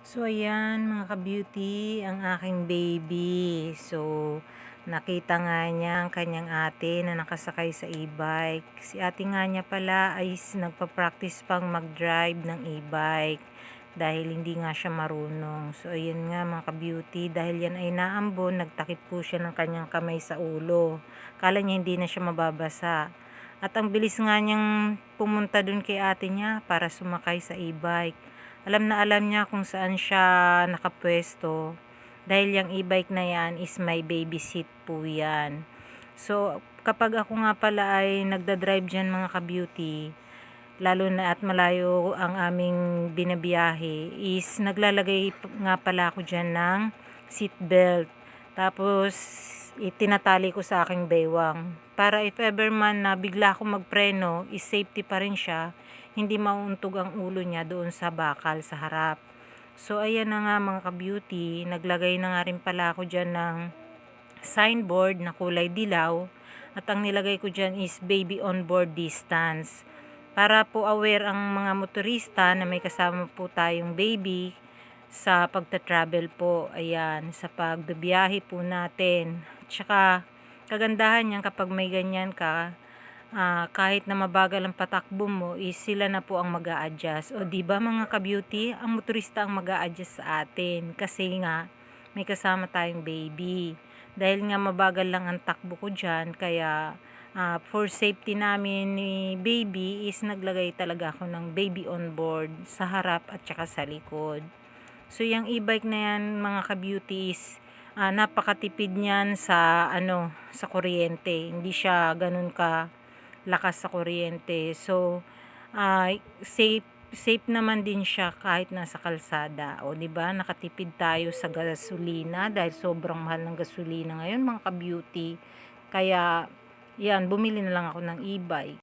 So ayan mga ka-beauty, ang aking baby. So nakita nga niya ang kanyang ate na nakasakay sa e-bike. Si ate nga niya pala ay nagpa-practice pang mag-drive ng e-bike dahil hindi nga siya marunong. So ayun nga mga ka-beauty, dahil yan ay naambon, nagtakip po siya ng kanyang kamay sa ulo. Kala niya hindi na siya mababasa. At ang bilis nga niyang pumunta dun kay ate niya para sumakay sa e-bike. Alam na alam niya kung saan siya nakapwesto dahil yung e-bike na yan is may baby seat po yan. So, kapag ako nga pala ay nagda-drive dyan mga ka-beauty, lalo na at malayo ang aming binabiyahe, is naglalagay nga pala ako dyan ng seat belt. Tapos, itinatali ko sa aking baywang. Para if ever man na bigla akong magpreno, is safety pa rin siya, hindi mauuntog ang ulo niya doon sa bakal sa harap. So ayan na nga mga ka-beauty, naglagay na nga rin pala ako dyan ng signboard na kulay dilaw at ang nilagay ko dyan is baby on board distance. Para po aware ang mga motorista na may kasama po tayong baby sa pagta-travel po, ayan, sa pagbibiyahe po natin. Tsaka kagandahan niyan kapag may ganyan ka, kahit na mabagal ang patakbo mo, is sila na po ang mag-a-adjust. O di ba mga ka-beauty, ang motorista ang mag-a-adjust sa atin kasi nga may kasama tayong baby. Dahil nga mabagal lang ang takbo ko diyan, kaya for safety namin ni baby is naglagay talaga ako ng baby on board sa harap at saka sa likod. So yung e-bike na yan mga ka-beauty is napakatipid niyan sa sa kuryente. Hindi siya ganun ka lakas sa kuryente. So, safe naman din siya kahit nasa kalsada. O, 'di ba? Nakatipid tayo sa gasolina dahil sobrang mahal ng gasolina ngayon, mga ka-beauty. Kaya, yan, bumili na lang ako ng e-bike.